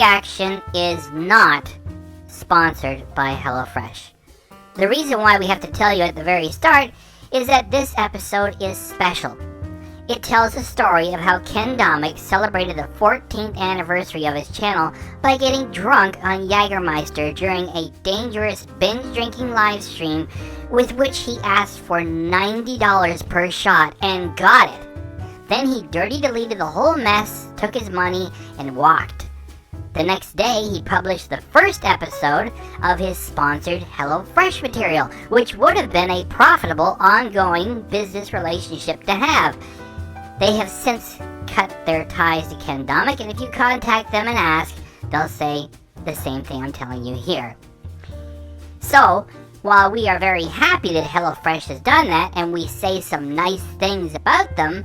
reaction is not sponsored by HelloFresh. The reason why we have to tell you at the very start is that this episode is special. It tells the story of how Ken Domik celebrated the 14th anniversary of his channel by getting drunk on Jägermeister during a dangerous binge-drinking live stream with which he asked for $90 per shot and got it. Then he dirty deleted the whole mess, took his money, and walked. The next day, he published the first episode of his sponsored HelloFresh material, which would have been a profitable, ongoing business relationship to have. They have since cut their ties to Ken Domik, and if you contact them and ask, they'll say the same thing I'm telling you here. So, while we are very happy that HelloFresh has done that, and we say some nice things about them,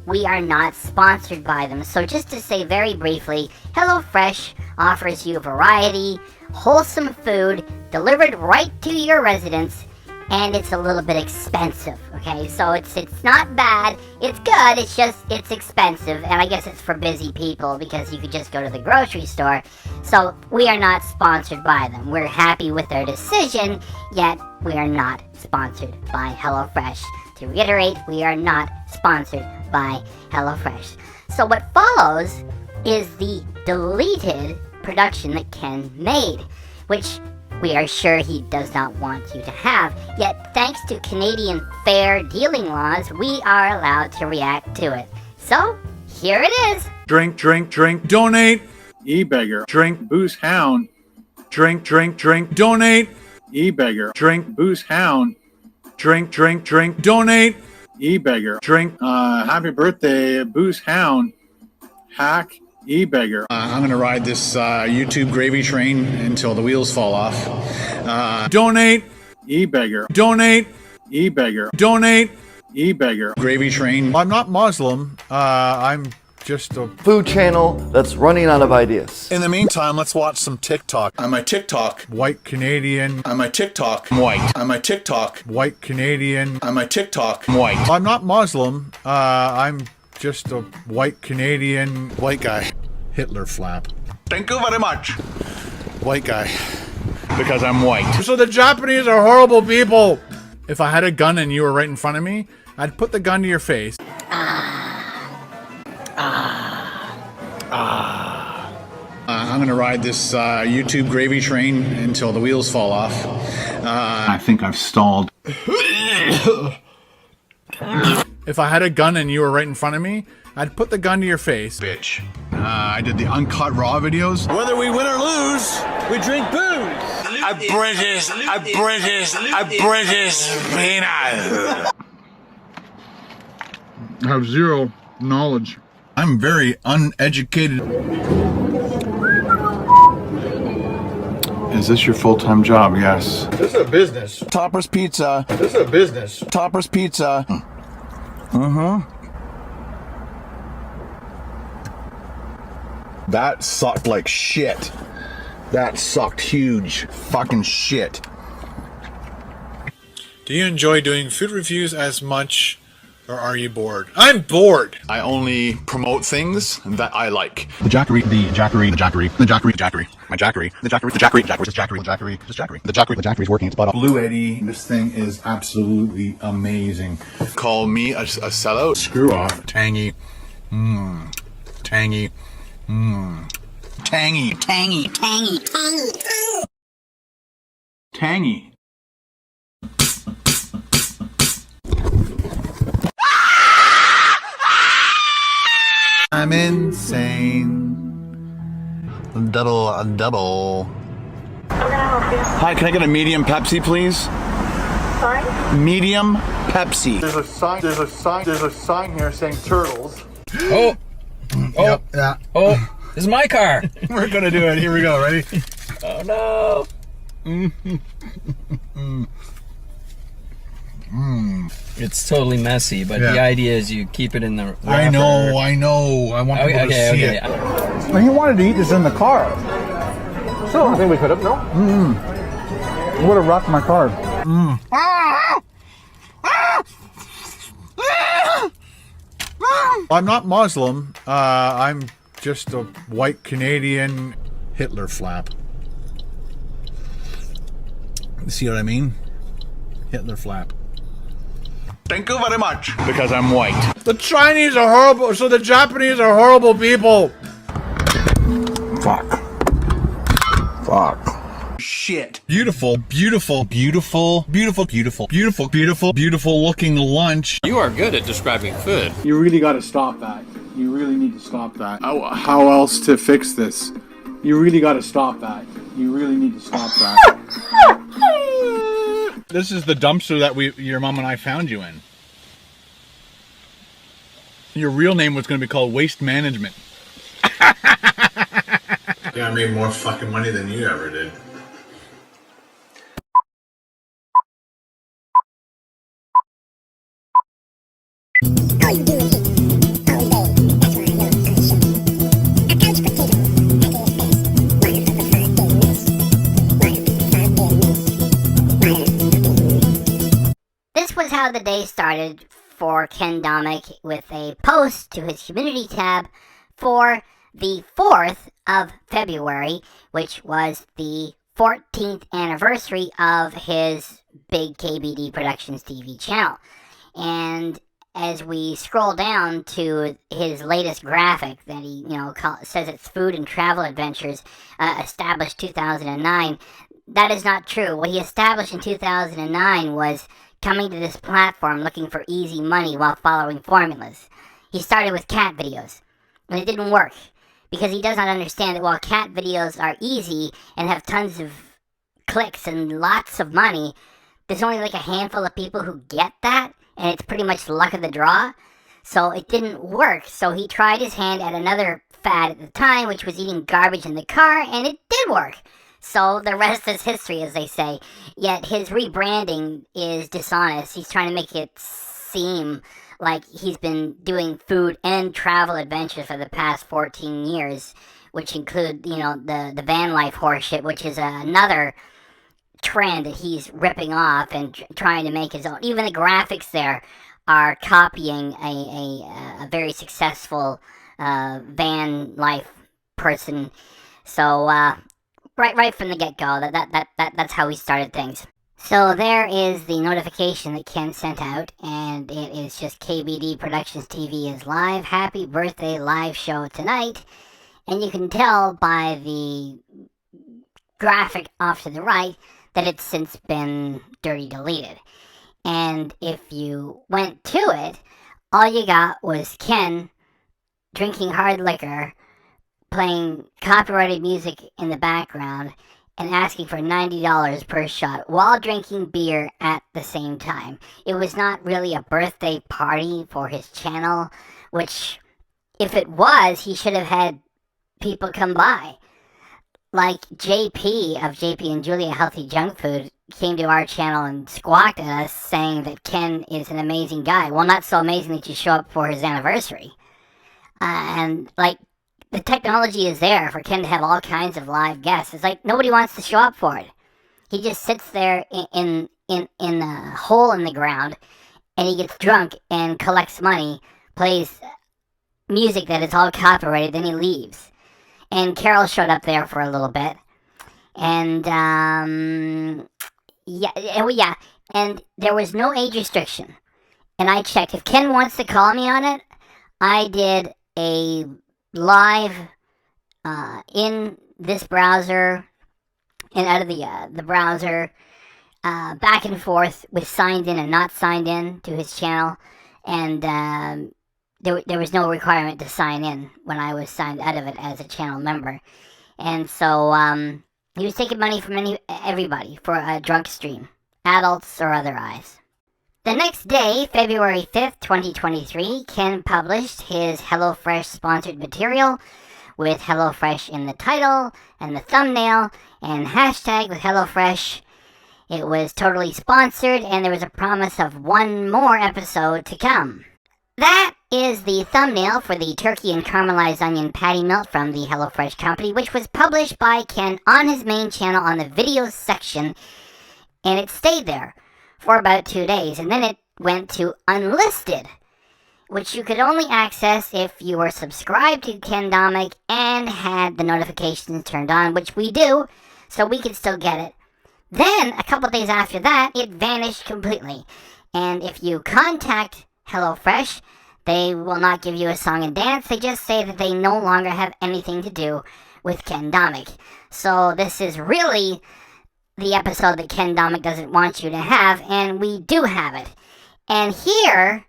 we are not sponsored by them. So just to say very briefly, HelloFresh offers you variety, wholesome food, delivered right to your residence, and it's a little bit expensive, okay? So it's not bad, it's good, it's expensive, and I guess it's for busy people because you could just go to the grocery store. So we are not sponsored by them. We're happy with their decision, yet we are not sponsored by HelloFresh. To reiterate, we are not sponsored by HelloFresh. So what follows is the deleted production that Ken made, which we are sure he does not want you to have. Yet, thanks to Canadian fair dealing laws, we are allowed to react to it. So, here it is. Drink, drink, drink, donate. E-beggar. Drink, booze hound. Drink, drink, drink, donate. E-beggar. Drink, booze hound. Drink, drink, drink, donate. E-beggar. Drink, happy birthday, booze hound. Hack. E-beggar. I'm going to ride this YouTube gravy train until the wheels fall off. Donate. E-beggar. Donate. E-beggar. Donate. E-beggar. Gravy train. I'm not Muslim. I'm just a food channel that's running out of ideas. In the meantime, let's watch some TikTok. On my TikTok. white Canadian. On my TikTok. White. On my TikTok. White Canadian. On my TikTok. White. I'm not Muslim. I'm just a white Canadian. White guy. Hitler flap. Thank you very much. White guy. Because I'm white. So the Japanese are horrible people. If I had a gun and you were right in front of me, I'd put the gun to your face. I'm going to ride this YouTube gravy train until the wheels fall off. I think I've stalled. If I had a gun and you were right in front of me, I'd put the gun to your face. Bitch. I did the uncut raw videos. Whether we win or lose, we drink booze. A British peanut. I have zero knowledge. I'm very uneducated. Is this your full-time job? Yes. This is a business. Topper's Pizza. This is a business. Topper's Pizza. That sucked like shit. That sucked huge fucking shit. Do you enjoy doing food reviews as much, or are you bored? I'm bored. I only promote things that I like. The Jackery, the Jackery, the Jackery, the Jackery, the Jackery, my Jackery, the Jackery, the Jackery, the Jackery, the Jackery, the Jackery, the Jackery, the Jackery, the Jackery's working its butt off. Blue Eddie, this thing is absolutely amazing. Call me a sellout. Screw off. Tangy. Tangy. Tangy. Tangy, tangy, tangy, tangy. Tangy. I'm insane. Double. Hi, can I get a medium Pepsi, please? Sorry? Medium Pepsi. There's a sign here saying turtles. Oh, Yep, yeah. oh, this is my car. We're gonna do it. Here we go. Ready? Oh no. It's totally messy, but the idea is you keep it in the I know. I want people to see it. Well, he wanted to eat this in the car. So I think we could have, no? It would have rocked my car. I'm not Muslim. I'm just a white Canadian Hitler flap. See what I mean? Hitler flap. Thank you very much. Because I'm white. The Chinese are horrible, so the Japanese are horrible people. Fuck. Shit. Beautiful, beautiful, beautiful, beautiful, beautiful, beautiful, beautiful, beautiful looking lunch. You are good at describing food. You really got to stop that. You really need to stop that. How else to fix this? You really got to stop that. You really need to stop that. This is the dumpster that your mom and I found you in. Your real name was going to be called Waste Management. Yeah, I made more fucking money than you ever did. This was how the day started for Ken Domik with a post to his community tab for the 4th of February, which was the 14th anniversary of his big KBD Productions TV channel. And as we scroll down to his latest graphic that he, says it's Food and Travel Adventures, established 2009, that is not true. What he established in 2009 was coming to this platform looking for easy money while following formulas. He started with cat videos, and it didn't work, because he does not understand that while cat videos are easy and have tons of clicks and lots of money, there's only like a handful of people who get that, and it's pretty much luck of the draw. So it didn't work. So he tried his hand at another fad at the time, which was eating garbage in the car, and it did work. So the rest is history, as they say. Yet his rebranding is dishonest. He's trying to make it seem like he's been doing food and travel adventures for the past 14 years, which include, the van life horseshit, which is another trend that he's ripping off and trying to make his own. Even the graphics there are copying a very successful van life person. So right from the get-go, that's how we started things. So there is the notification that Ken sent out, and it is just KBD Productions TV is live. Happy birthday live show tonight. And you can tell by the graphic off to the right that it's since been dirty deleted. And if you went to it, all you got was Ken drinking hard liquor, playing copyrighted music in the background, and asking for $90 per shot while drinking beer at the same time. It was not really a birthday party for his channel, which, if it was, he should have had people come by. Like JP of JP and Julia Healthy Junk Food came to our channel and squawked at us saying that Ken is an amazing guy. Well, not so amazing that you show up for his anniversary. And the technology is there for Ken to have all kinds of live guests. It's like nobody wants to show up for it. He just sits there in a hole in the ground, and he gets drunk and collects money, plays music that is all copyrighted, then he leaves. And Carol showed up there for a little bit. And, and there was no age restriction. And I checked. If Ken wants to call me on it, I did a live in this browser and out of the browser, back and forth with signed in and not signed in to his channel. And there was no requirement to sign in when I was signed out of it as a channel member. And so he was taking money from everybody for a drunk stream, adults or otherwise. The next day, February 5th, 2023, Ken published his HelloFresh sponsored material with HelloFresh in the title and the thumbnail and hashtag with HelloFresh. It was totally sponsored, and there was a promise of one more episode to come. That is the thumbnail for the turkey and caramelized onion patty melt from the HelloFresh company, which was published by Ken on his main channel on the videos section, and it stayed there for about 2 days, and then it went to unlisted. which you could only access if you were subscribed to Ken Domik and had the notifications turned on, which we do, so we could still get it. Then, a couple days after that, it vanished completely. And if you contact HelloFresh, they will not give you a song and dance. They just say that they no longer have anything to do with Ken Domik. So this is really the episode that Ken Domik doesn't want you to have, and we do have it. And here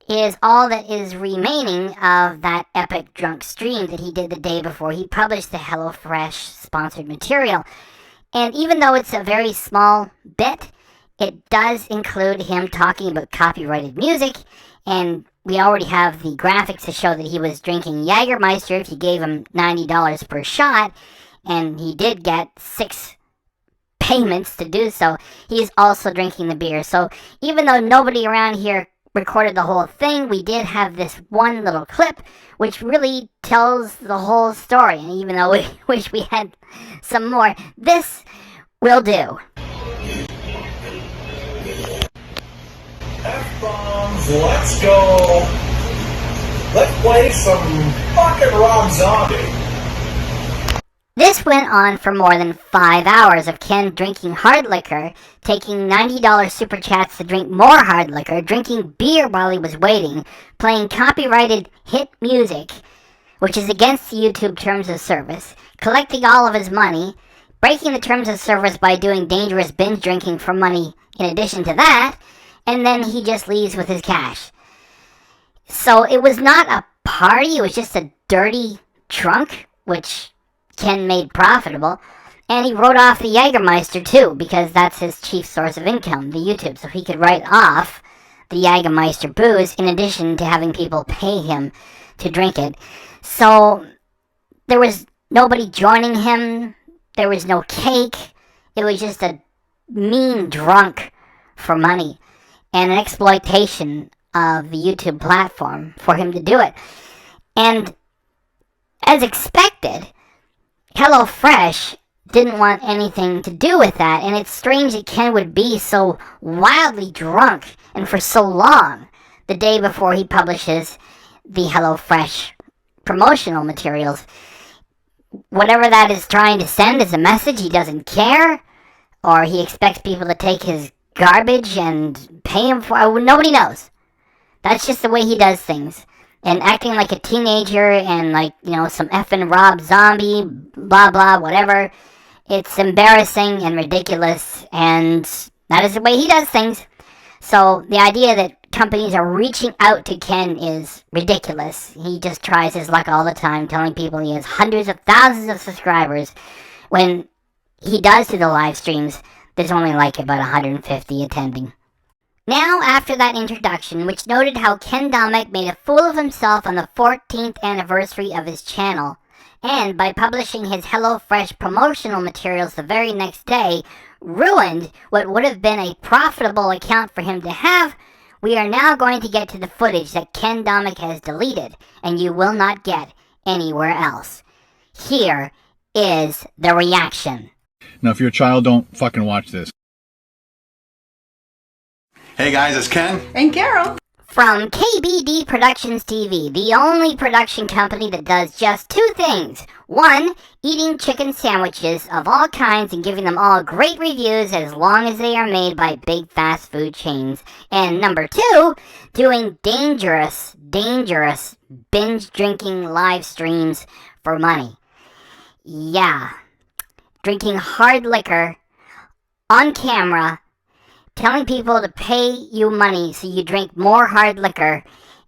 is all that is remaining of that epic drunk stream that he did the day before he published the HelloFresh sponsored material. And even though it's a very small bit, it does include him talking about copyrighted music, and we already have the graphics to show that he was drinking Jägermeister if you gave him $90 per shot, and he did get 6 payments to do so. He's also drinking the beer. So even though nobody around here recorded the whole thing, we did have this one little clip which really tells the whole story. And even though we wish we had some more, this will do. F-bombs, let's go. Let's play some fucking Rob Zombie. This went on for more than 5 hours of Ken drinking hard liquor, taking $90 super chats to drink more hard liquor, drinking beer while he was waiting, playing copyrighted hit music, which is against the YouTube terms of service, collecting all of his money, breaking the terms of service by doing dangerous binge drinking for money in addition to that, and then he just leaves with his cash. So it was not a party, it was just a dirty drunk, which Ken made profitable, and he wrote off the Jägermeister too, because that's his chief source of income, the YouTube, so he could write off the Jägermeister booze in addition to having people pay him to drink it. So there was nobody joining him, there was no cake, it was just a mean drunk for money and an exploitation of the YouTube platform for him to do it. And as expected, HelloFresh didn't want anything to do with that, and it's strange that Ken would be so wildly drunk and for so long the day before he publishes the HelloFresh promotional materials. Whatever that is trying to send as a message, he doesn't care, or he expects people to take his garbage and pay him for. Nobody knows. That's just the way he does things. And acting like a teenager and like, you know, some effing Rob Zombie, blah blah, whatever. It's embarrassing and ridiculous, and that is the way he does things. So the idea that companies are reaching out to Ken is ridiculous. He just tries his luck all the time, telling people he has hundreds of thousands of subscribers. When he does do the live streams, there's only like about 150 attending. Now, after that introduction, which noted how Ken Domik made a fool of himself on the 14th anniversary of his channel, and by publishing his HelloFresh promotional materials the very next day, ruined what would have been a profitable account for him to have, we are now going to get to the footage that Ken Domik has deleted, and you will not get anywhere else. Here is the reaction. Now, if you're a child, don't fucking watch this. Hey guys, it's Ken. And Carol. From KBDProductionTV, the only production company that does just 2 things. 1, eating chicken sandwiches of all kinds and giving them all great reviews as long as they are made by big fast food chains. And number 2, doing dangerous binge drinking live streams for money. Yeah. Drinking hard liquor on camera, telling people to pay you money so you drink more hard liquor,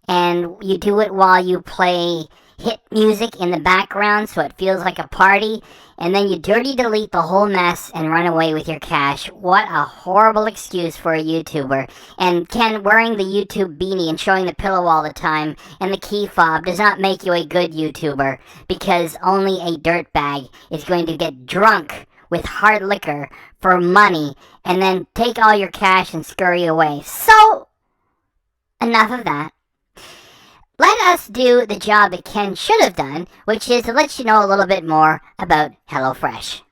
and you do it while you play hit music in the background so it feels like a party, and then you dirty delete the whole mess and run away with your cash. What a horrible excuse for a YouTuber. And Ken wearing the YouTube beanie and showing the pillow all the time and the key fob does not make you a good YouTuber, because only a dirtbag is going to get drunk with hard liquor for money and then take all your cash and scurry away. So, enough of that. Let us do the job that Ken should have done, which is to let you know a little bit more about HelloFresh.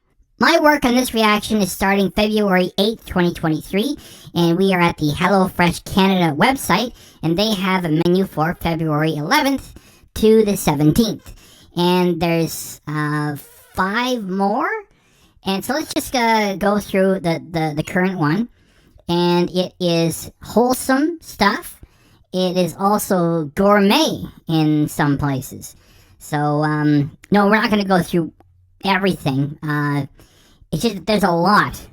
My work on this reaction is starting February 8th, 2023, and we are at the HelloFresh Canada website, and they have a menu for February 11th to the 17th. And there's 5 more, and so let's just go through the current one. And it is wholesome stuff. It is also gourmet in some places. So, no, we're not going to go through everything. It's just there's a lot,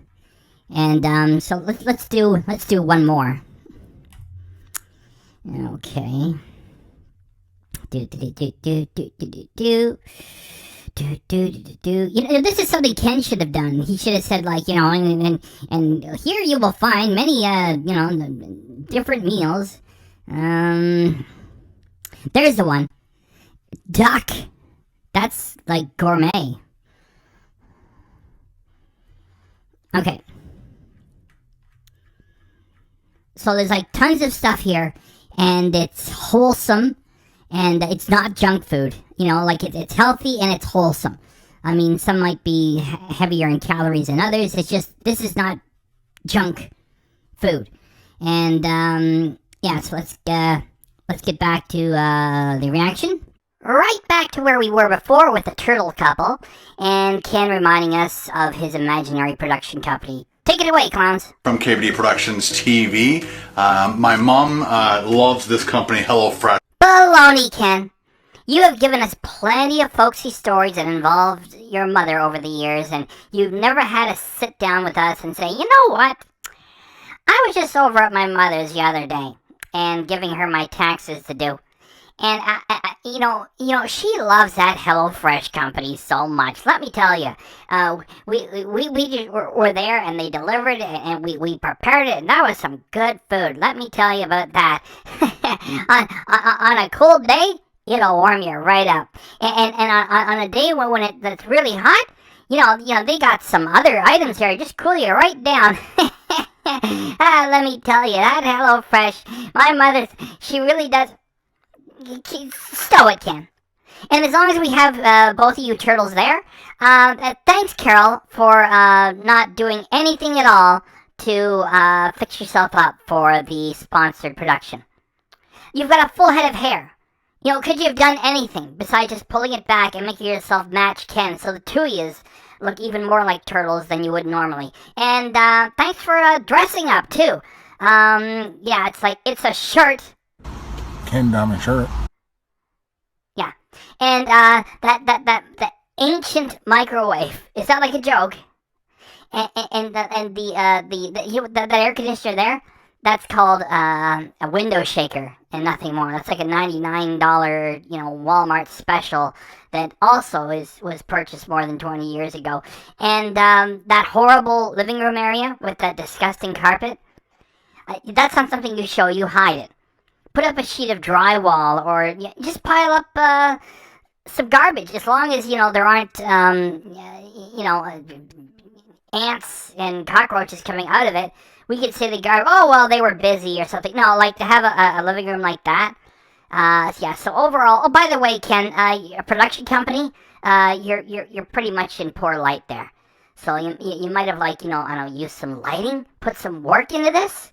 and so let's do one more. Okay. This is something Ken should have done. He should have said, like, and here you will find many different meals. There's the one. Duck. That's like gourmet. Okay. So there's like tons of stuff here, and it's wholesome, and it's not junk food. Like it's healthy and it's wholesome. I mean, some might be heavier in calories than others. It's just, this is not junk food. And yeah, so let's get back to the reaction. Right back to where we were before with the turtle couple, and Ken reminding us of his imaginary production company. Take it away, clowns. From KBDProductionsTV. My mom loves this company, HelloFresh. Baloney, Ken. You have given us plenty of folksy stories that involved your mother over the years, and you've never had to sit down with us and say, you know what? I was just over at my mother's the other day and giving her my taxes to do. And, she loves that HelloFresh company so much. Let me tell you, we just were there, and they delivered, and we prepared it, and that was some good food. Let me tell you about that. on a cold day, it'll warm you right up. And on a day when it's really hot, they got some other items here, just cool you right down. Let me tell you, that HelloFresh, my mother, she really does. Stow it, Ken. And as long as we have both of you turtles there, thanks, Carol, for not doing anything at all to fix yourself up for the sponsored production. You've got a full head of hair. Could you have done anything besides just pulling it back and making yourself match Ken, so the two of you look even more like turtles than you would normally? And thanks for dressing up too. Yeah, it's a shirt. Ken Domik shirt. Yeah, and that ancient microwave, is that like a joke? And the air conditioner there, that's called a window shaker and nothing more. That's like a $99 Walmart special that also was purchased more than 20 years ago. And that horrible living room area with that disgusting carpet, that's not something you show, you hide it. Put up a sheet of drywall, or just pile up some garbage, as long as there aren't ants and cockroaches coming out of it. We could say the garbage, oh well, they were busy or something. No, like to have a living room like that. Yeah. So overall, oh, by the way, Ken, a production company, you're pretty much in poor light there. So you might have used some lighting, put some work into this.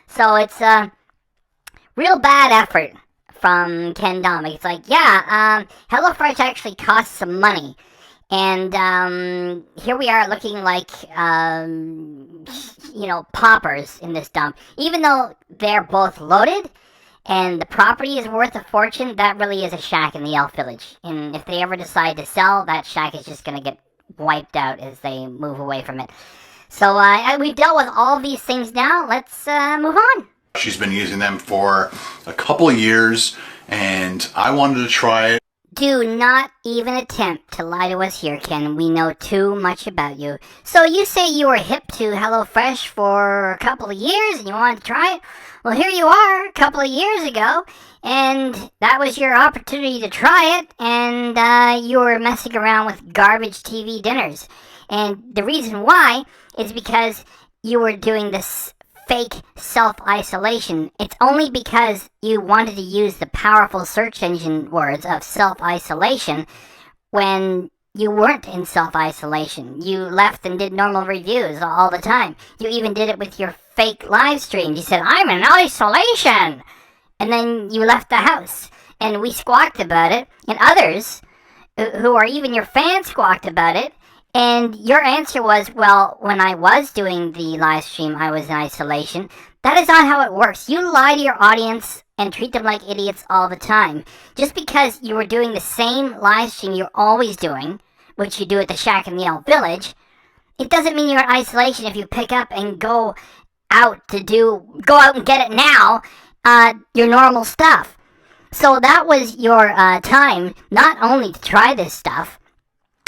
So it's real bad effort from Ken Domik. It's like, yeah, HelloFresh actually costs some money. And here we are looking like, paupers in this dump. Even though they're both loaded and the property is worth a fortune, that really is a shack in the elf village. And if they ever decide to sell, that shack is just going to get wiped out as they move away from it. So we've dealt with all these things now. Let's move on. She's been using them for a couple of years, and I wanted to try it. Do not even attempt to lie to us here, Ken. We know too much about you. So you say you were hip to HelloFresh for a couple of years and you wanted to try it? Well, here you are a couple of years ago, and that was your opportunity to try it, and you were messing around with garbage TV dinners. And the reason why is because you were doing this fake self-isolation. It's only because you wanted to use the powerful search engine words of self-isolation when You weren't in self-isolation. You left and did normal reviews all the time. You even did it with your fake live stream. You said, I'm in isolation! And then you left the house. And we squawked about it. And others, who are even your fans, squawked about it. And your answer was, well, when I was doing the live stream, I was in isolation. That is not how it works. You lie to your audience and treat them like idiots all the time. Just because you were doing the same live stream you're always doing, which you do at the Shack in the Elk Village, it doesn't mean you're in isolation if you pick up and go out and get it now, your normal stuff. So that was your time, not only to try this stuff,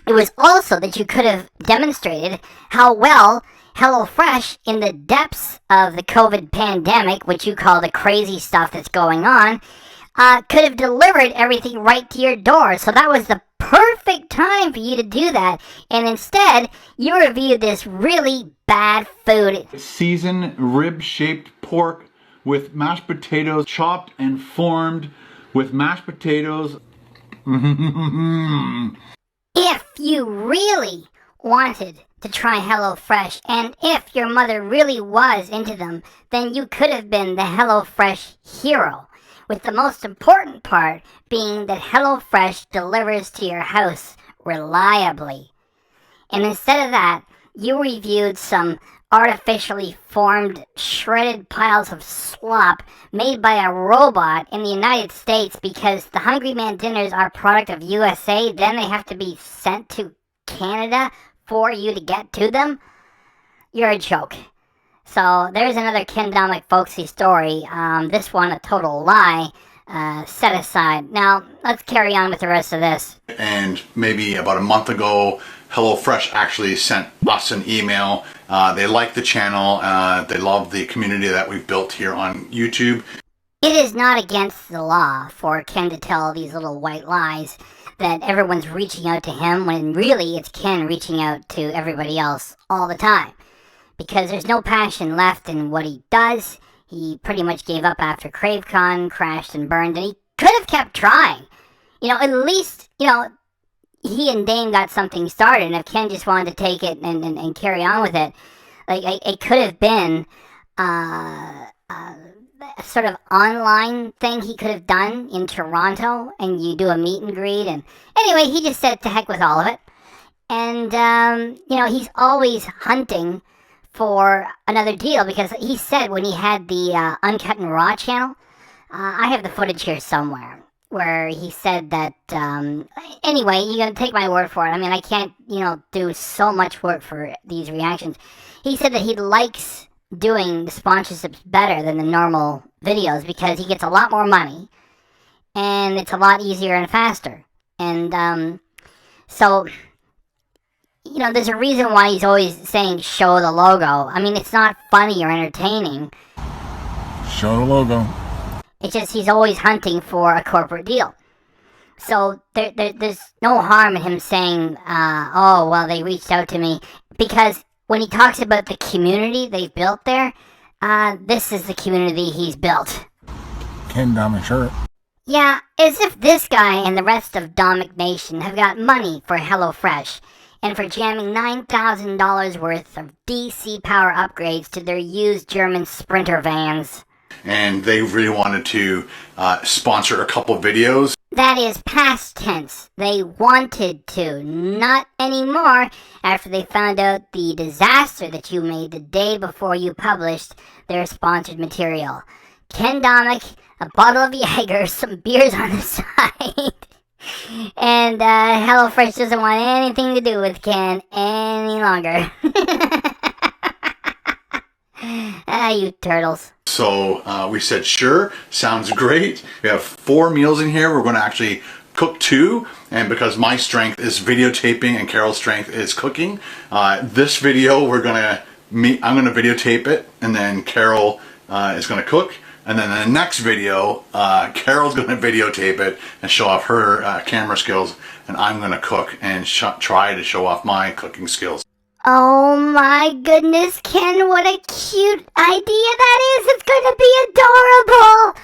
it was also that you could have demonstrated how well HelloFresh, in the depths of the COVID pandemic, which you call the crazy stuff that's going on, could have delivered everything right to your door. So that was the perfect time for you to do that. And instead, you reviewed this really bad food. Seasoned rib-shaped pork with mashed potatoes, chopped and formed with mashed potatoes. If you really wanted to try HelloFresh, and if your mother really was into them, then you could have been the HelloFresh hero, with the most important part being that HelloFresh delivers to your house reliably. And instead of that, you reviewed some artificially formed, shredded piles of slop made by a robot in the United States because the Hungry Man dinners are a product of USA, then they have to be sent to Canada for you to get to them. You're a joke. So there's another Ken Domik folksy story. This one a total lie. Set aside. Now let's carry on with the rest of this. And maybe about a month ago, HelloFresh actually sent us an email. They like the channel. They love the community that we've built here on YouTube. It is not against the law for Ken to tell these little white lies that everyone's reaching out to him, when really it's Ken reaching out to everybody else all the time. Because there's no passion left in what he does. He pretty much gave up after CraveCon, crashed and burned, and he could have kept trying. At least, he and Dane got something started, and if Ken just wanted to take it and carry on with it, it could have been a sort of online thing he could have done in Toronto, and you do a meet and greet, and anyway, he just said to heck with all of it. And, he's always hunting for another deal, because he said when he had the Uncut and Raw channel, I have the footage here somewhere, where he said that, anyway, you gotta take my word for it. I mean, I can't, do so much work for these reactions. He said that he likes doing the sponsorships better than the normal videos because he gets a lot more money and it's a lot easier and faster. And so, there's a reason why he's always saying show the logo. I mean, it's not funny or entertaining. Show the logo. It's just he's always hunting for a corporate deal. So there's no harm in him saying, oh, well, they reached out to me, because when he talks about the community they've built there, this is the community he's built. Ken Domik shirt. Yeah, as if this guy and the rest of Domik Nation have got money for HelloFresh and for jamming $9,000 worth of DC power upgrades to their used German Sprinter vans. And they really wanted to sponsor a couple videos. That is past tense. They wanted to, not anymore, after they found out the disaster that you made the day before you published their sponsored material. Ken Domik, a bottle of Jaeger, some beers on the side, and HelloFresh doesn't want anything to do with Ken any longer. You turtles. So we said, sure, sounds great. We have 4 meals in here. We're going to actually cook 2. And because my strength is videotaping and Carol's strength is cooking, this video I'm going to videotape it, and then Carol is going to cook. And then in the next video, Carol's going to videotape it and show off her camera skills, and I'm going to cook and try to show off my cooking skills. Oh my goodness, Ken, what a cute idea that is. It's going to be adorable.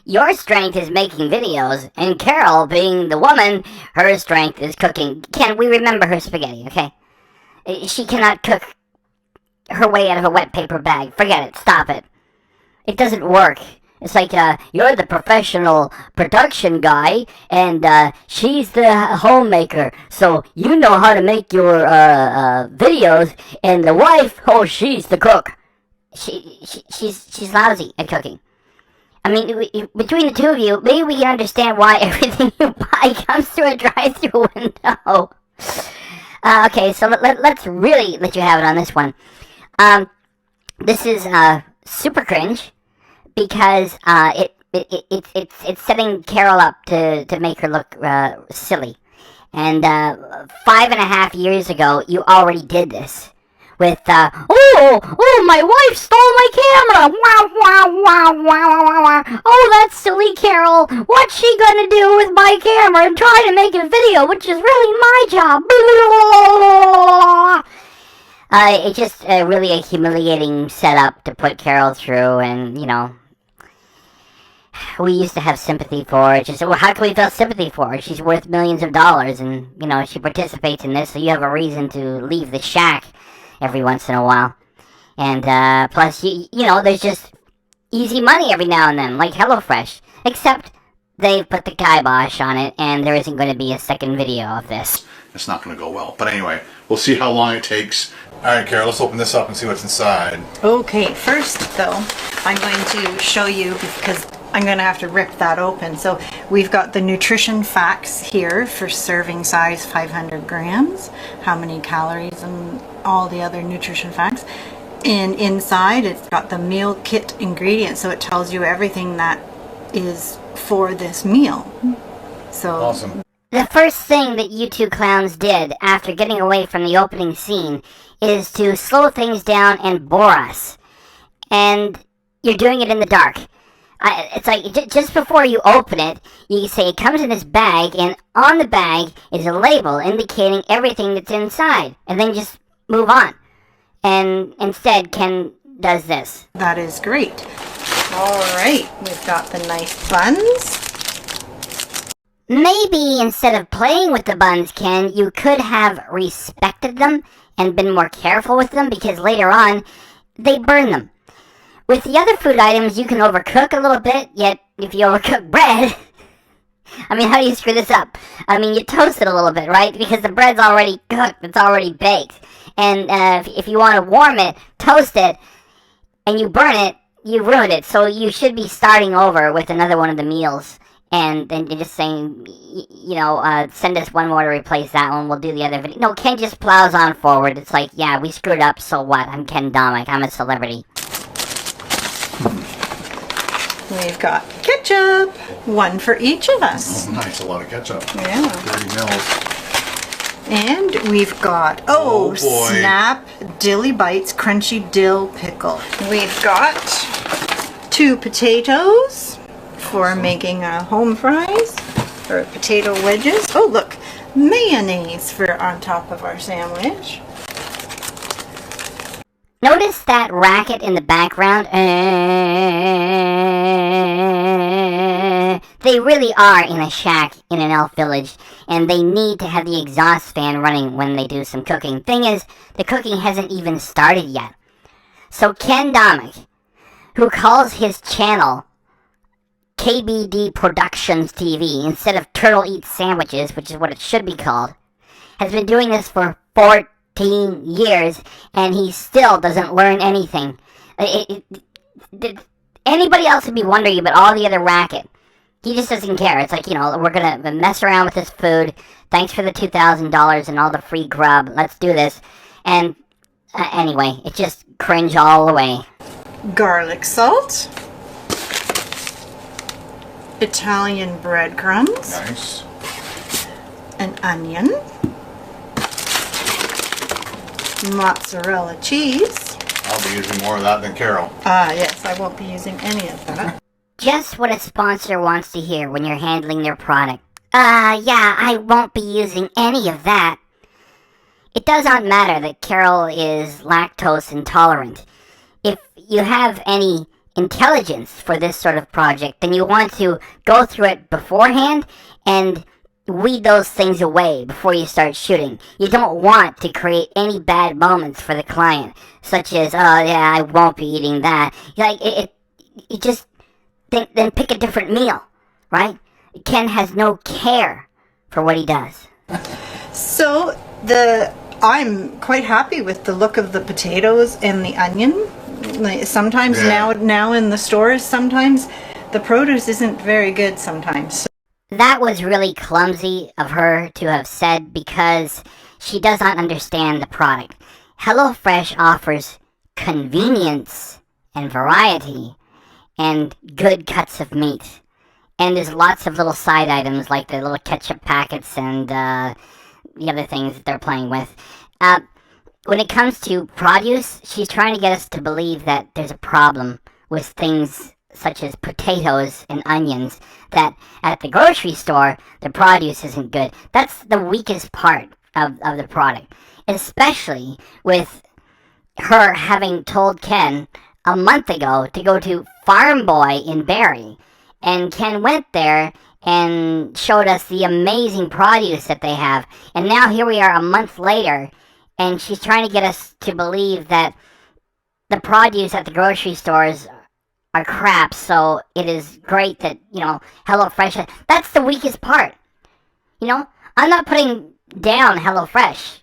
your strength is making videos, and Carol, being the woman, her strength is cooking. Ken, we remember her spaghetti, okay? She cannot cook her way out of a wet paper bag. Forget it. Stop it. It doesn't work. It's like, you're the professional production guy, and she's the homemaker, so you know how to make your videos, and the wife, oh, she's the cook. She's lousy at cooking. I mean, between the two of you, maybe we can understand why everything you buy comes through a drive-through window. Okay, so let's really let you have it on this one. This is super cringe because it's setting Carol up to make her look silly. And 5.5 years ago, you already did this with oh, my wife stole my camera. Wow, wow, wow, wow, wow, wow. Oh, that's silly, Carol. What's she gonna do with my camera and try to make a video, which is really my job? It's just really a humiliating setup to put Carol through, and, you know, we used to have sympathy for her. Just, well, how can we feel sympathy for her? She's worth millions of dollars, and, you know, she participates in this, so you have a reason to leave the shack every once in a while. And, plus, you know, there's just easy money every now and then, like HelloFresh. Except they've put the kibosh on it, and there isn't going to be a second video of this. It's not going to go well. But anyway, we'll see how long it takes. All right, Carol, let's open this up and see what's inside. Okay, first, though, I'm going to show you, because I'm going to have to rip that open. So we've got the nutrition facts here for serving size 500 grams, how many calories, and all the other nutrition facts. And inside it's got the meal kit ingredients, so it tells you everything that is for this meal. So awesome. The first thing that you two clowns did after getting away from the opening scene is to slow things down and bore us. And you're doing it in the dark. It's like, just before you open it, you say it comes in this bag, and on the bag is a label indicating everything that's inside. And then just move on. And instead, Ken does this. That is great. Alright, we've got the nice buns. Maybe instead of playing with the buns, Ken, you could have respected them and been more careful with them, because later on, they burn them. With the other food items, you can overcook a little bit, yet if you overcook bread, I mean, how do you screw this up? I mean, you toast it a little bit, right? Because the bread's already cooked, it's already baked. And if you want to warm it, toast it, and you burn it, you ruined it. So you should be starting over with another one of the meals. And then you're just saying, you know, send us one more to replace that one, we'll do the other video. No, Ken just plows on forward. It's like, yeah, we screwed up, so what? I'm Ken Domik, I'm a celebrity. We've got ketchup, one for each of us. Oh, nice, a lot of ketchup. Yeah. 30 mils. And we've got, oh boy, snap, Dilly Bites Crunchy Dill Pickle. We've got 2 potatoes for making home fries, or potato wedges. Oh look, mayonnaise for on top of our sandwich. Notice that racket in the background? They really are in a shack in an elf village, and they need to have the exhaust fan running when they do some cooking. Thing is, the cooking hasn't even started yet. So Ken Domik, who calls his channel KBDProductionsTV instead of Turtle Eats Sandwiches, which is what it should be called, has been doing this for 14 years, and he still doesn't learn anything. Anybody else would be wondering about all the other racket. He just doesn't care. It's like, you know, we're going to mess around with this food. Thanks for the $2,000 and all the free grub. Let's do this. And anyway, it's just cringe all the way. Garlic salt. Italian breadcrumbs. Nice. An onion. Mozzarella cheese. I'll be using more of that than Carol. Yes, I won't be using any of that. Just what a sponsor wants to hear when you're handling their product. Yeah, I won't be using any of that. It does not matter that Carol is lactose intolerant. If you have any intelligence for this sort of project, then you want to go through it beforehand and weed those things away before you start shooting. You don't want to create any bad moments for the client, such as, oh yeah, I won't be eating that. Like, you just then pick a different meal, right? Ken has no care for what he does. So I'm quite happy with the look of the potatoes and the onion. Like sometimes now in the stores, sometimes the produce isn't very good sometimes. That was really clumsy of her to have said because she does not understand the product. HelloFresh offers convenience and variety and good cuts of meat. And there's lots of little side items like the little ketchup packets and the other things that they're playing with. When it comes to produce, she's trying to get us to believe that there's a problem with things such as potatoes and onions, that at the grocery store, the produce isn't good. That's the weakest part of the product, especially with her having told Ken a month ago to go to Farm Boy in Barrie. And Ken went there and showed us the amazing produce that they have. And now here we are a month later, and she's trying to get us to believe that the produce at the grocery stores are crap, so it is great that, HelloFresh... That's the weakest part. I'm not putting down HelloFresh.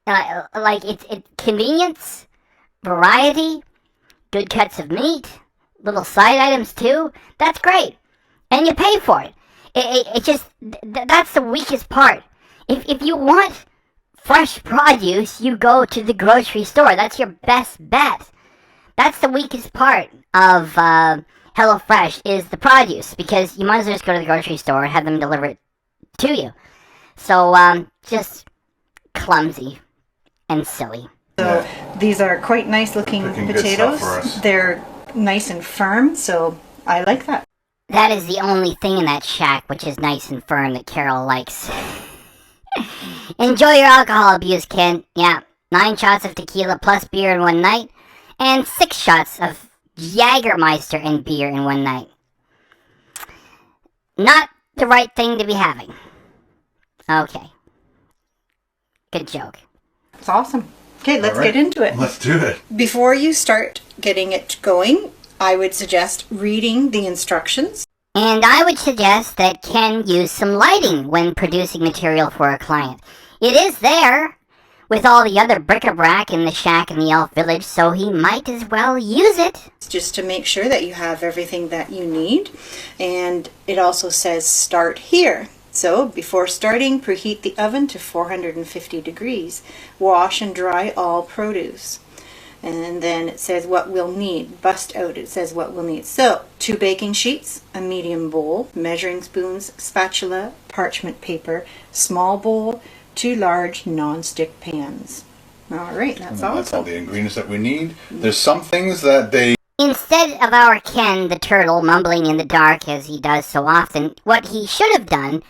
It's convenience, variety, good cuts of meat, little side items too. That's great. And you pay for it. It just... That's the weakest part. If you want fresh produce, you go to the grocery store. That's your best bet. That's the weakest part of HelloFresh is the produce, because you might as well just go to the grocery store and have them deliver it to you. So, just clumsy and silly. So these are quite nice looking potatoes. They're nice and firm, so I like that. That is the only thing in that shack which is nice and firm that Carol likes. Enjoy your alcohol abuse, Ken. Yeah, 9 shots of tequila plus beer in one night, and 6 shots of Jägermeister and beer in one night. Not the right thing to be having. Okay. Good joke. It's awesome. Okay, let's get into it. Let's do it. Before you start getting it going, I would suggest reading the instructions. And I would suggest that Ken use some lighting when producing material for a client. It is there with all the other bric-a-brac in the shack in the elf village, so he might as well use it. Just to make sure that you have everything that you need. And it also says start here. So before starting, preheat the oven to 450 degrees. Wash and dry all produce. And then it says what we'll need. Bust out, it says what we'll need. So, 2 baking sheets, a medium bowl, measuring spoons, spatula, parchment paper, small bowl, 2 large non-stick pans. Alright, that's all. That's all the ingredients that we need. There's some things that they... Instead of our Ken the turtle mumbling in the dark as he does so often, what he should have done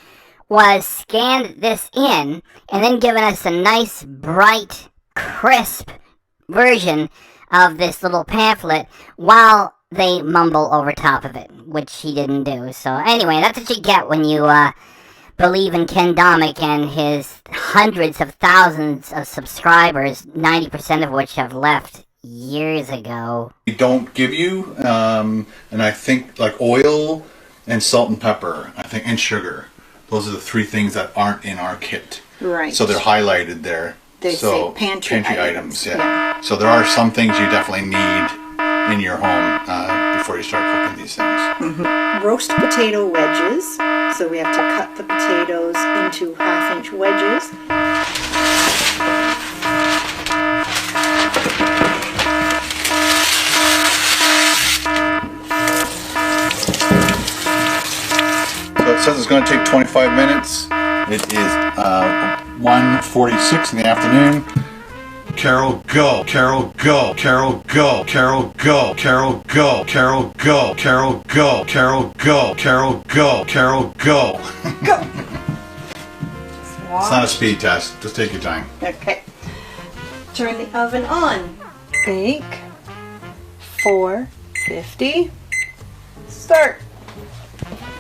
was scanned this in and then given us a nice, bright, crisp version of this little pamphlet while they mumble over top of it, which he didn't do. So anyway, that's what you get when you believe in Ken Domik and his hundreds of thousands of subscribers, 90% of which have left years ago. We don't give you, and I think like oil and salt and pepper, I think, and sugar. Those are the 3 things that aren't in our kit. Right. So they're highlighted there. They say pantry items. Yeah. So there are some things you definitely need in your home before you start cooking these things. Mm-hmm. Roast potato wedges. So we have to cut the potatoes into 1/2-inch wedges. So it says it's going to take 25 minutes. It is 1:46 in the afternoon. Carol, go. Carol, go. Carol, go. Carol, go. Carol, go. Carol, go. Carol, go. Carol, go. Carol, go. Carol, go. Go. It's not a speed test. Just take your time. Okay. Turn the oven on. Bake for 50. Start.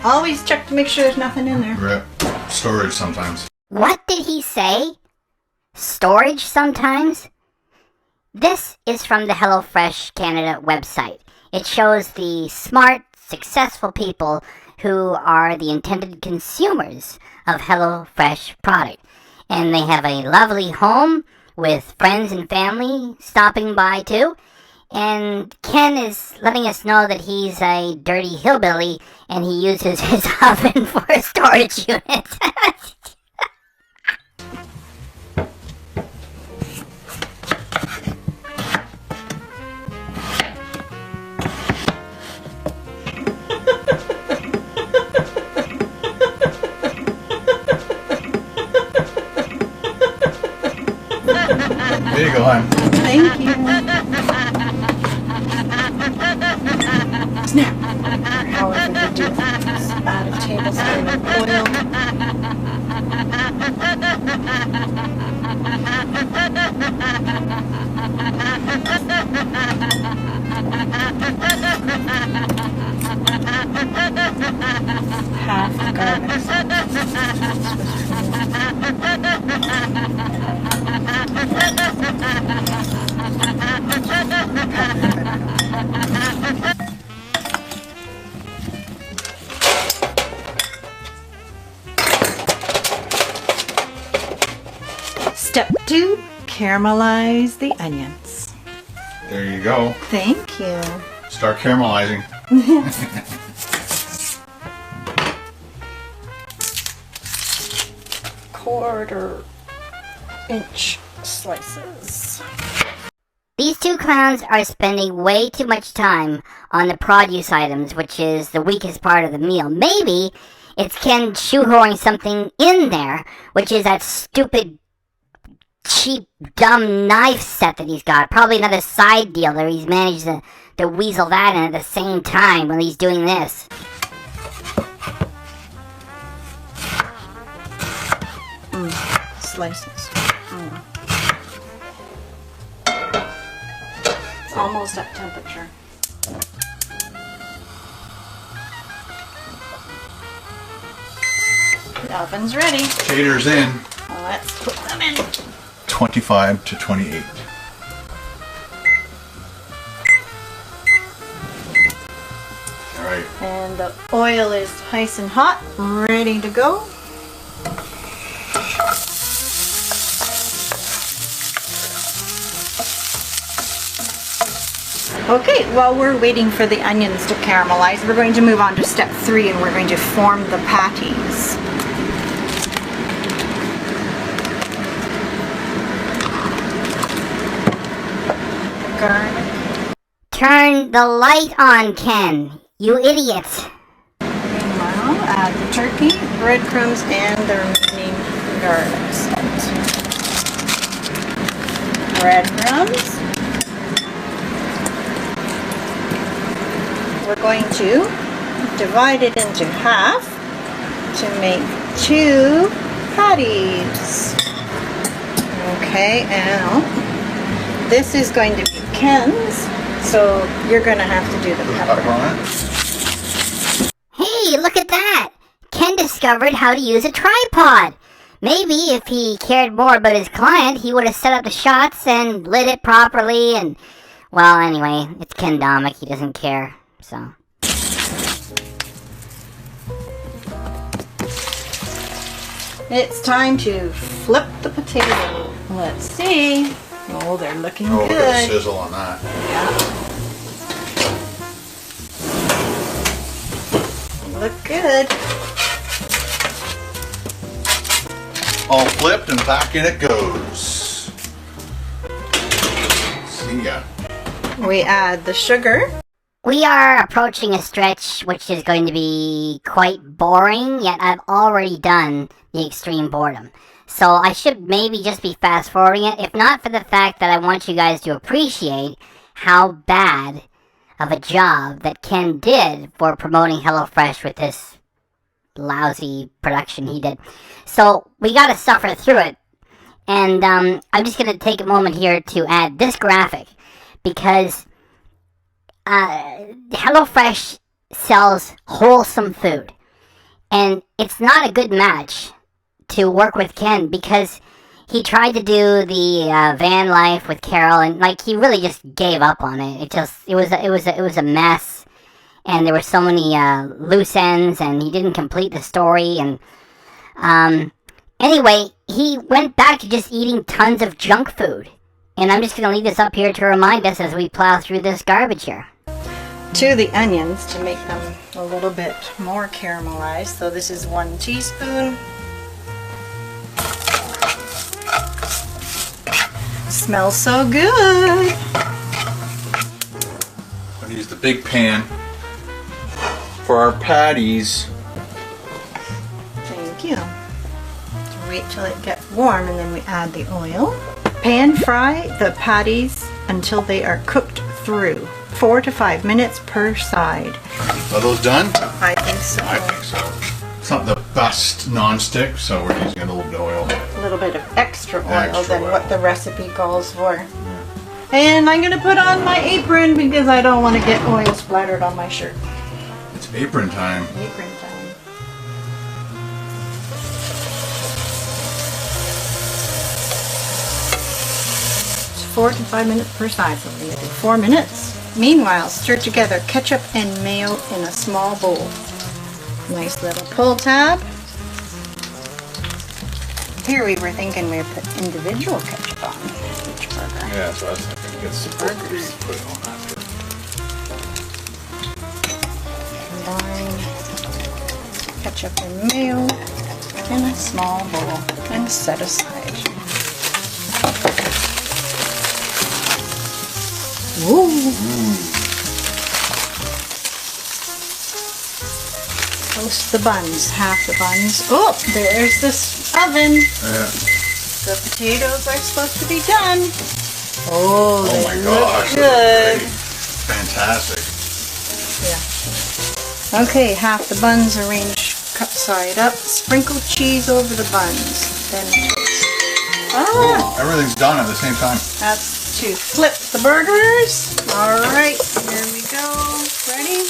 Always check to make sure there's nothing in there. Rip. Storage sometimes. What did he say? Storage sometimes? This is from the HelloFresh Canada website. It shows the smart, successful people who are the intended consumers of HelloFresh product. And they have a lovely home with friends and family stopping by too. And Ken is letting us know that he's a dirty hillbilly and he uses his oven for a storage unit. There you go, hon. Thank you. Snap. However they do it. Just add a tablespoon of oil. Half the garlic. Step 2, caramelize the onions. There you go. Thank you. Start caramelizing. Quarter-inch slices. These two clowns are spending way too much time on the produce items, which is the weakest part of the meal. Maybe it's Ken shoehorning something in there, which is that stupid, cheap, dumb knife set that he's got. Probably another side deal that he's managed to weasel that in at the same time when he's doing this. Slices. It's almost at temperature. The oven's ready. Taters in. Let's put them in. 25 to 28. Alright. And the oil is nice and hot, ready to go. Okay, while we're waiting for the onions to caramelize, we're going to move on to step 3 and we're going to form the patties. Garlic. Turn the light on, Ken. You idiot. Meanwhile, add the turkey, breadcrumbs, and the remaining garlic salt. Breadcrumbs. We're going to divide it into half to make 2 patties. Okay, and this is going to be Ken's, so you're going to have to do the pepper. Hey, look at that! Ken discovered how to use a tripod. Maybe if he cared more about his client, he would have set up the shots and lit it properly and... Well, anyway, it's Ken Domik. He doesn't care, so... It's time to flip the potato. Let's see. Oh, they're looking Oh, good. look at the sizzle on that. Yeah. Look good. All flipped and back in it goes. See ya. We add the sugar. We are approaching a stretch which is going to be quite boring, yet I've already done the extreme boredom. So I should maybe just be fast forwarding it, if not for the fact that I want you guys to appreciate how bad of a job that Ken did for promoting HelloFresh with this lousy production he did. So we gotta suffer through it. And I'm just gonna take a moment here to add this graphic, because HelloFresh sells wholesome food, and it's not a good match to work with Ken because he tried to do the van life with Carol, and like he really just gave up on it. It was a mess, and there were so many loose ends, and he didn't complete the story. And anyway, he went back to just eating tons of junk food. And I'm just going to leave this up here to remind us as we plow through this garbage here. To the onions to make them a little bit more caramelized. So this is 1 teaspoon. Smells so good. I'm going to use the big pan for our patties. Thank you. Wait till it gets warm and then we add the oil. Pan fry the patties until they are cooked through. 4 to 5 minutes per side. Are those done? I think so. I think so. It's not the best non-stick, so we're using a little bit of oil. A little bit of extra oil than what the recipe calls for. And I'm going to put on my apron because I don't want to get oil splattered on my shirt. It's apron time. Apron time. 4 to 5 minutes per side, so we're going to do 4 minutes. Meanwhile, stir together ketchup and mayo in a small bowl. Nice little pull tab. Here we were thinking we'd put individual ketchup on each burger. Yeah, so I was thinking get some burgers. Put it on after. Combine ketchup and mayo in a small bowl and set aside. Ooh. Toast the buns, half the buns. Oh, there's this oven. Yeah. The potatoes are supposed to be done. Oh, Oh my they gosh. look good. Fantastic. Yeah. Okay, half the buns arranged, cut side up. Sprinkle cheese over the buns. Then toast. Ah, Everything's done at the same time. that's to flip the burgers. All right, here we go. Ready?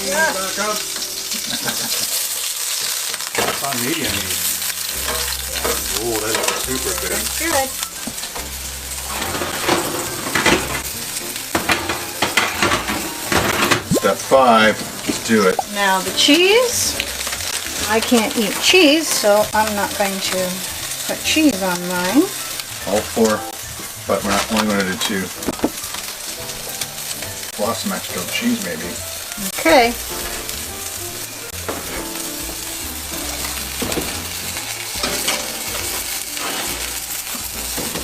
Yeah. Back up. It's on medium heat. Oh, that looks super good. Good. Step 5, let's do it. Now the cheese. I can't eat cheese, so I'm not going to put cheese on mine. All 4, but we're not only going to do 2. Plus some extra cheese maybe. Okay.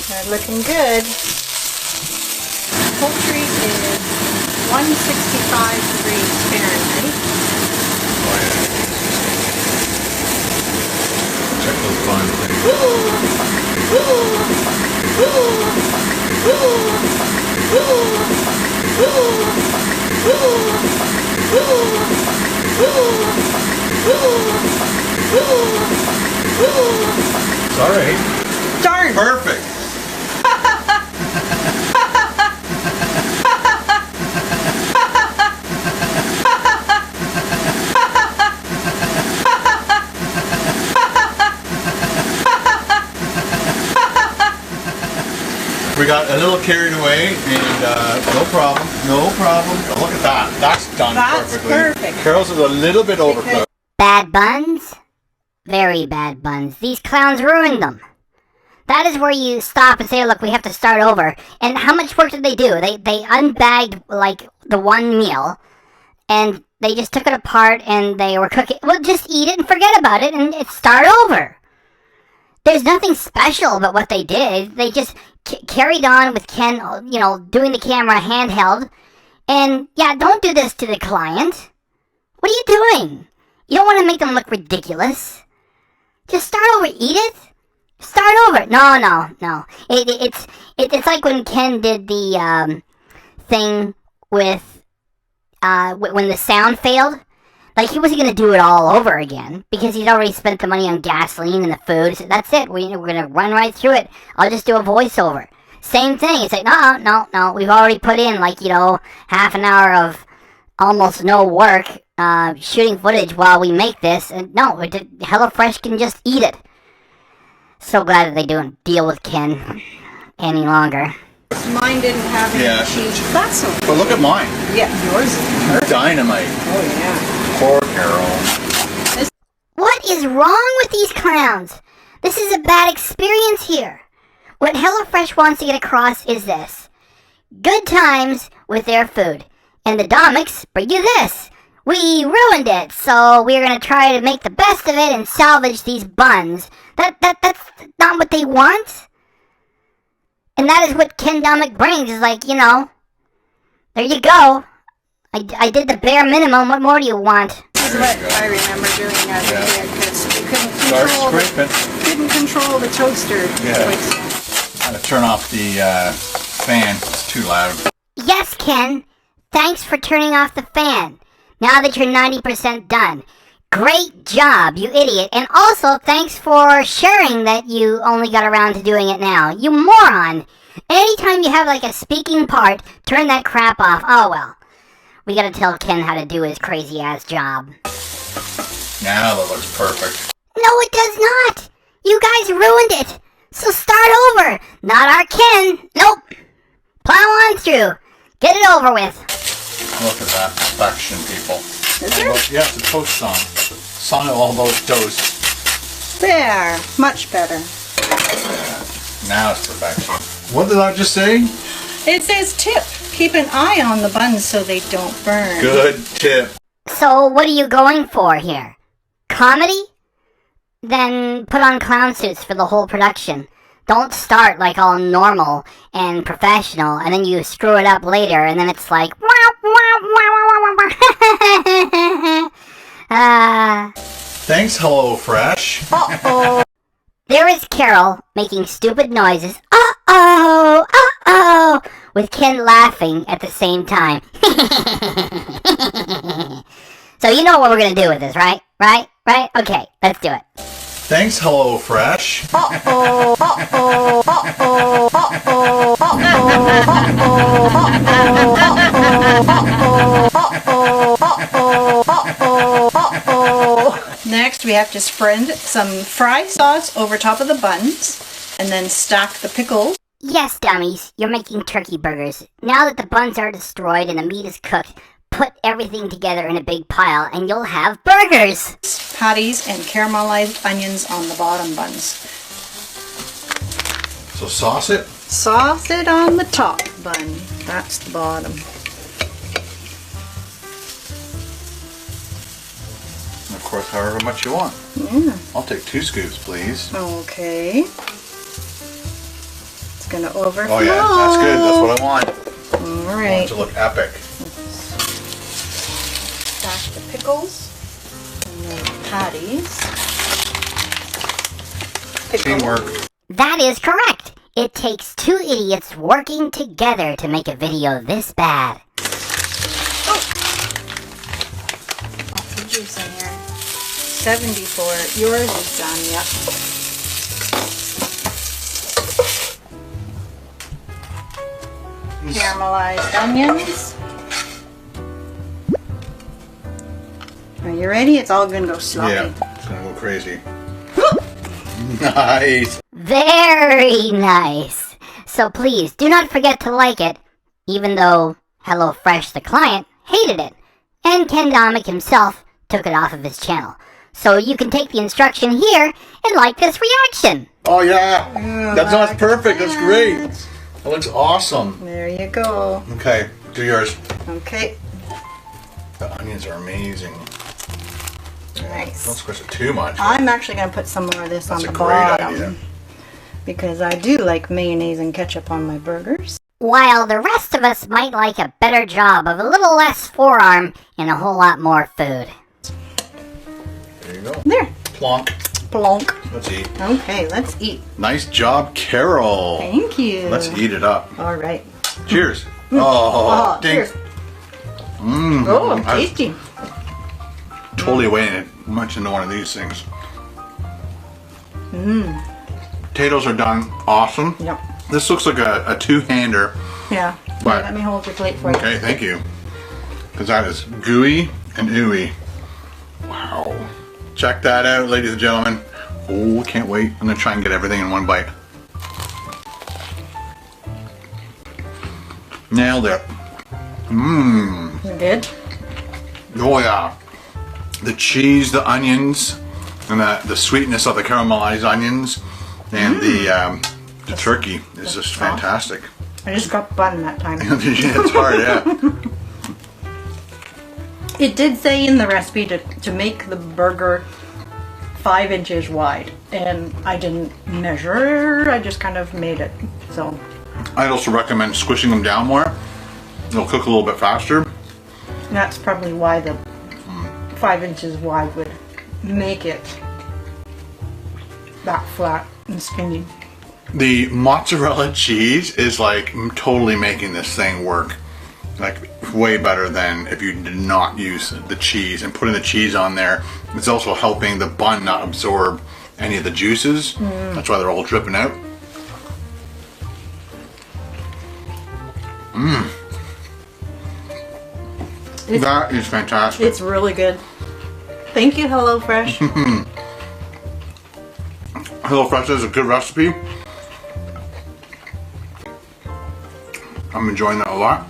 They're looking good. Poultry is 165 degrees Fahrenheit. Oh yeah. Check those buns. It's alright. Darn! Perfect. We got a little carried away, and no problem. Oh, look at that. That's done That's perfectly. perfect. Carol's is a little bit overcooked. Bad buns? Very bad buns. These clowns ruined them. That is where you stop and say, look, we have to start over. And how much work did they do? They unbagged, like, the one meal, and they just took it apart, and they were cooking. Well, just eat it and forget about it, and start over. There's nothing special about what they did. They just carried on with Ken, you know, doing the camera handheld. And, yeah, don't do this to the client. What are you doing? You don't want to make them look ridiculous. Just start over. Eat it. Start over. No. It's like when Ken did the thing with when the sound failed. Like, he wasn't going to do it all over again because he'd already spent the money on gasoline and the food. So that's it. We're going to run right through it. I'll just do a voiceover. Same thing. It's like, no. We've already put in, like, you know, half an hour of almost no work shooting footage while we make this. And no, HelloFresh can just eat it. So glad that they don't deal with Ken any longer. Mine didn't have any cheese. That's okay. But look at mine. Yeah, yours is perfect. Dynamite. Oh, yeah. Poor Carol. What is wrong with these clowns? This is a bad experience here. What HelloFresh wants to get across is this. Good times with their food. And the Domiks bring you this. We ruined it, so we're going to try to make the best of it and salvage these buns. That's not what they want. And that is what Ken Domik brings, is like, you know, there you go. I did the bare minimum. What more do you want? That's what I remember doing as a kid, because we couldn't control the toaster. Yeah. I had to turn off the fan. It's too loud. Yes, Ken. Thanks for turning off the fan. Now that you're 90% done. Great job, you idiot. And also, thanks for sharing that you only got around to doing it now. You moron. Anytime you have, like, a speaking part, turn that crap off. Oh, well. We gotta tell Ken how to do his crazy-ass job. Now that looks perfect. No, it does not. You guys ruined it. So start over. Not our Ken. Nope. Plow on through. Get it over with. Look at that perfection, people. Is there? Yeah, it's a toast song. Song of all those toasts. There. Much better. Now it's perfection. What did I just say? It says tip. Keep an eye on the buns so they don't burn. Good tip. So what are you going for here? Comedy? Then put on clown suits for the whole production. Don't start like all normal and professional, and then you screw it up later, and then it's like... Thanks, HelloFresh. Uh-oh. There is Carol making stupid noises. Uh-oh, uh-oh, with Ken laughing at the same time. So you know what we're going to do with this, right? Right? Okay, let's do it. Thanks, HelloFresh. Uh-oh, uh-oh, uh-oh, uh-oh, uh-oh. Next, we have to spread some fry sauce over top of the buns, and then stack the pickles. Yes, dummies, you're making turkey burgers. Now that the buns are destroyed and the meat is cooked, put everything together in a big pile and you'll have burgers. Patties and caramelized onions on the bottom buns. So sauce it? Sauce it on the top bun. That's the bottom. And of course, however much you want. Yeah. I'll take 2 scoops, please. Okay. It's gonna overflow. Oh yeah, that's good. That's what I want. All right. I want it to look epic. Stack the pickles and then the patties. Teamwork. That is correct. It takes 2 idiots working together to make a video this bad. Oh! Lots of juice in here. 74. Yours is done, yep. Caramelized onions. Are you ready? It's all gonna go sloppy. Yeah, it's gonna go crazy. Nice. Very nice. So please, do not forget to like it, even though HelloFresh the client hated it, and Ken Domik himself took it off of his channel. So you can take the instruction here and like this reaction. Oh yeah, that's perfect. That's great. That looks awesome. There you go. Okay, do yours. Okay. The onions are amazing. Nice. Don't squish it too much. I'm actually going to put some more of this on the That's a great bottom. idea. Because I do like mayonnaise and ketchup on my burgers. While the rest of us might like a better job of a little less forearm and a whole lot more food. There you go. There. Plonk. Plonk. Let's eat. Okay, let's eat. Nice job, Carol. Thank you. Let's eat it up. All right. Cheers. Oh, ding. Cheers. Oh, tasty. Totally weighing much into one of these things. Potatoes are done. Awesome. Yep. This looks like a two-hander. Yeah. But, let me hold your plate for you. Okay, thank you. Because that is gooey and ooey. Wow. Check that out, ladies and gentlemen. Oh, can't wait. I'm going to try and get everything in one bite. Nailed it. Mmm. Good? Oh, yeah. The cheese, the onions, and the sweetness of the caramelized onions, and the turkey is just fantastic. I just got bun that time. It's hard, yeah. It did say in the recipe to make the burger 5 inches wide, and I didn't measure, I just kind of made it, so. I'd also recommend squishing them down more. They'll cook a little bit faster. That's probably why the 5 inches wide would make it that flat and skinny. The mozzarella cheese is like totally making this thing work. Like way better than if you did not use the cheese. And putting the cheese on there, it's also helping the bun not absorb any of the juices. That's why they're all dripping out. Mmm. That is fantastic. It's really good. Thank you, HelloFresh. HelloFresh is a good recipe. I'm enjoying that a lot.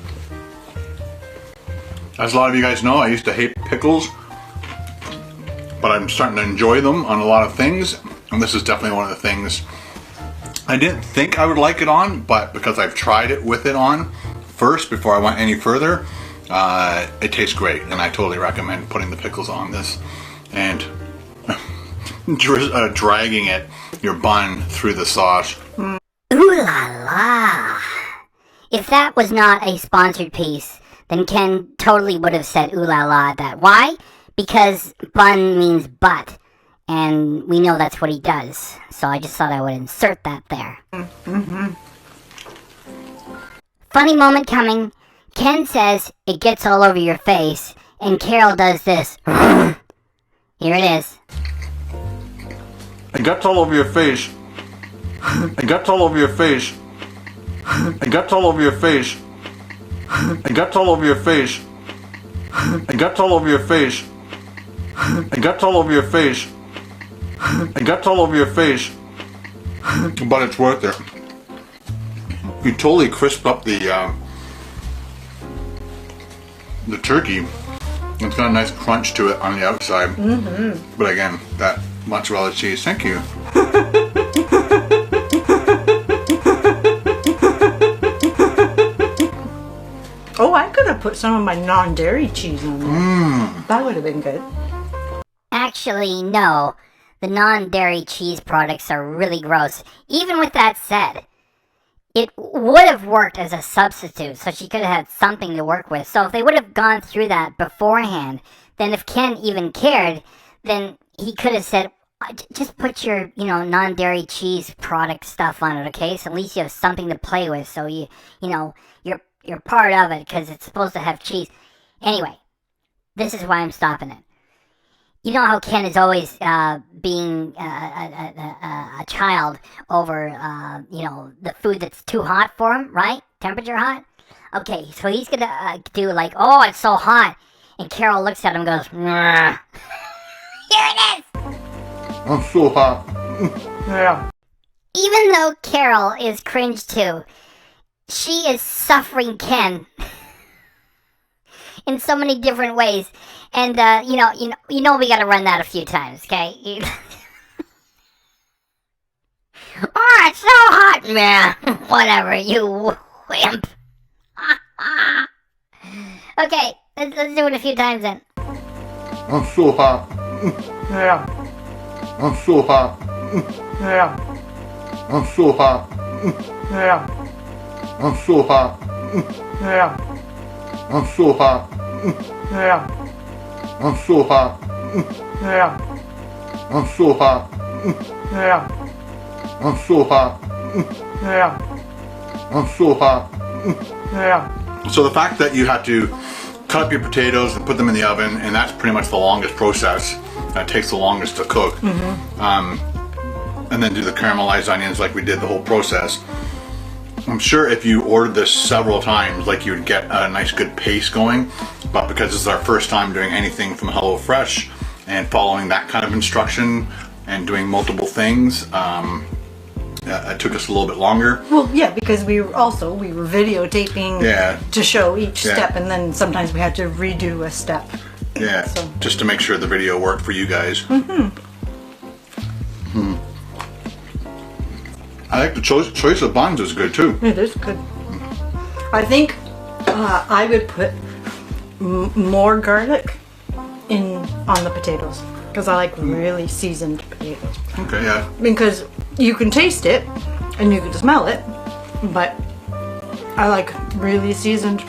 As a lot of you guys know, I used to hate pickles, but I'm starting to enjoy them on a lot of things, and this is definitely one of the things I didn't think I would like it on, but because I've tried it with it on first before I went any further, it tastes great, and I totally recommend putting the pickles on this and dragging your bun through the sauce. Ooh la la! If that was not a sponsored piece, then Ken totally would have said ooh la la at that. Why? Because bun means butt, and we know that's what he does. So I just thought I would insert that there. Funny moment coming. Ken says it gets all over your face, and Carol does this. Here it is. It gets all over your face. It gets all over your face. It gets all over your face. It gets all over your face. It gets all over your face. It gets all over your face. It gets all over your face. But it's worth it. You totally crisp up the turkey. It's got a nice crunch to it on the outside. But again, that mozzarella cheese. Thank you. Oh, I could have put some of my non-dairy cheese on there. That would have been good. Actually, no. The non-dairy cheese products are really gross. Even with that said, it would have worked as a substitute, so she could have had something to work with. So if they would have gone through that beforehand, then if Ken even cared, then he could have said, just put your, non-dairy cheese product stuff on it, okay? So at least you have something to play with, so you're part of it, because it's supposed to have cheese. Anyway, this is why I'm stopping it. You know how Ken is always being a child over, the food that's too hot for him, right? Temperature hot? Okay, so he's going to do like, oh, it's so hot. And Carol looks at him and goes, Here it is! I'm so hot. Yeah. Even though Carol is cringe too, she is suffering Ken in so many different ways. And, we gotta run that a few times, okay? Oh, it's so hot, man. Whatever, you wimp. Okay, let's do it a few times then. I'm so hot. Yeah. I'm so hot. Yeah. I'm so hot. Yeah. I'm so hot. Yeah. I'm so hot. Yeah. I'm so hot. Yeah. I'm so hot. Yeah. I'm so hot. Yeah. I'm so hot. Yeah. So the fact that you had to cut up your potatoes and put them in the oven, and that's pretty much the longest process. It takes the longest to cook. And then do the caramelized onions like we did the whole process. I'm sure if you ordered this several times, like you would get a nice good pace going, but because this is our first time doing anything from HelloFresh and following that kind of instruction and doing multiple things, it took us a little bit longer. Well, yeah, because we were videotaping to show each step, and then sometimes we had to redo a step. Yeah, so. Just to make sure the video worked for you guys. I like the choice of buns is good too. It is good. I think I would put more garlic on the potatoes because I like really seasoned potatoes. Okay, yeah. Because you can taste it and you can smell it, but I like really seasoned.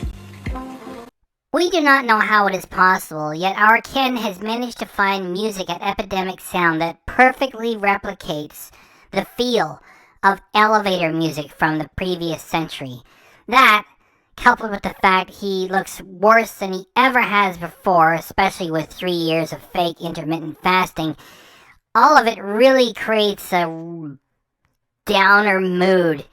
We do not know how it is possible, yet our Ken has managed to find music at Epidemic Sound that perfectly replicates the feel of elevator music from the previous century. That, coupled with the fact he looks worse than he ever has before, especially with 3 years of fake intermittent fasting, all of it really creates a downer mood,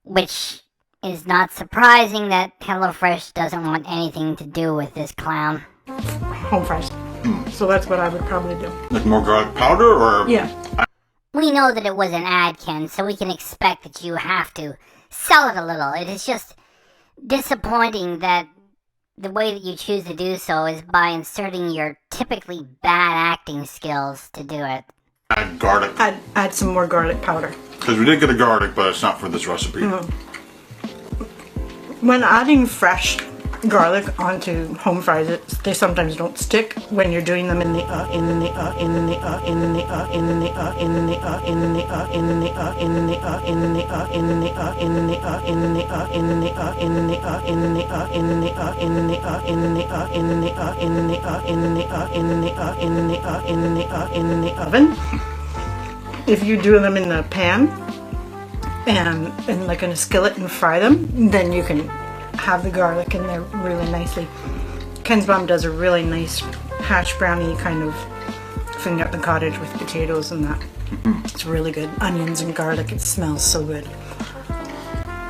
which is not surprising that HelloFresh doesn't want anything to do with this clown. Home fresh. So that's what I would probably do. Like more garlic powder, or? Yeah. We know that it was an ad, Ken, so we can expect that you have to sell it a little. It is just disappointing that the way that you choose to do so is by inserting your typically bad acting skills to do it. Add garlic. Add some more garlic powder. Because we did get a garlic, but it's not for this recipe. When adding fresh garlic onto home fries, they sometimes don't stick when you're doing them in the oven. If you do them in the pan and like in a skillet and fry them, then you can have the garlic in there really nicely. Ken's mom does a really nice hash brownie kind of thing at the cottage with potatoes and that. It's really good. Onions and garlic. It smells so good.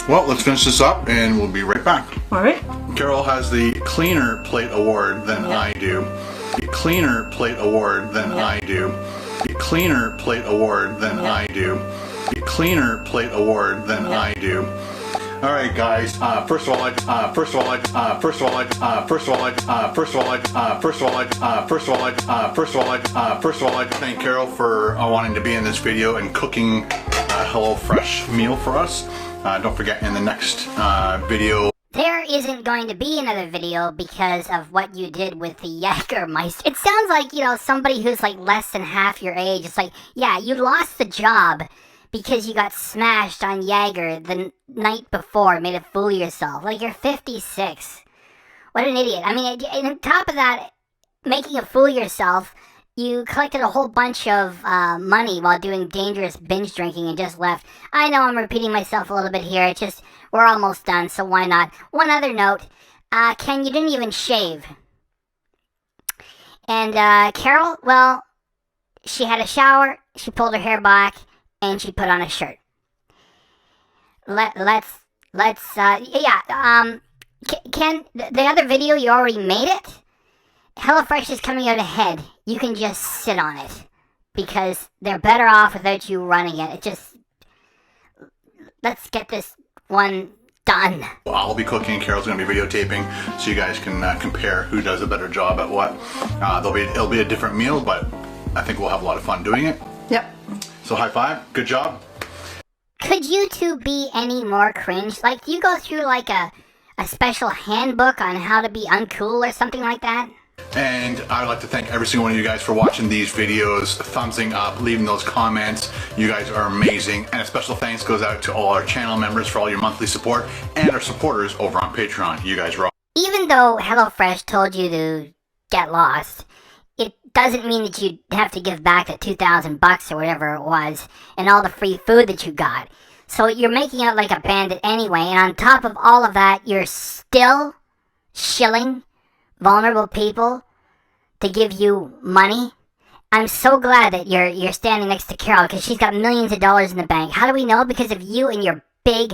Well, let's finish this up and we'll be right back. All right. Carol has the cleaner plate award than I do. The cleaner plate award than I do. The cleaner plate award than I do. The cleaner plate award than I do. All right, guys. First of all, I like to thank Carol for wanting to be in this video and cooking a HelloFresh meal for us. Don't forget, in the next video, there isn't going to be another video because of what you did with the Jägermeister. It sounds like, you know, somebody who's like less than half your age. It's like, yeah, you lost the job because you got smashed on Jaeger the night before, made a fool of yourself. Like, you're 56. What an idiot. I mean, and on top of that, making a fool of yourself, you collected a whole bunch of money while doing dangerous binge drinking and just left. I know I'm repeating myself a little bit here. It's just, we're almost done, so why not? One other note, Ken, you didn't even shave. And Carol, well, she had a shower, she pulled her hair back, and she put on a shirt. Ken, the other video, you already made it. HelloFresh is coming out ahead. You can just sit on it because they're better off without you running it. Let's get this one done. Well, I'll be cooking. Carol's going to be videotaping, so you guys can compare who does a better job at what. It'll be a different meal, but I think we'll have a lot of fun doing it. Yep. So high five. Good job. Could you two be any more cringe? Like, do you go through like a special handbook on how to be uncool or something like that? And I'd like to thank every single one of you guys for watching these videos, thumbsing up, leaving those comments. You guys are amazing. And a special thanks goes out to all our channel members for all your monthly support and our supporters over on Patreon. You guys rock. Even though HelloFresh told you to get lost, it doesn't mean that you have to give back the $2,000 or whatever it was and all the free food that you got. So you're making out like a bandit anyway, and on top of all of that, you're still shilling vulnerable people to give you money. I'm so glad that you're standing next to Carol because she's got millions of dollars in the bank. How do we know? Because of you and your big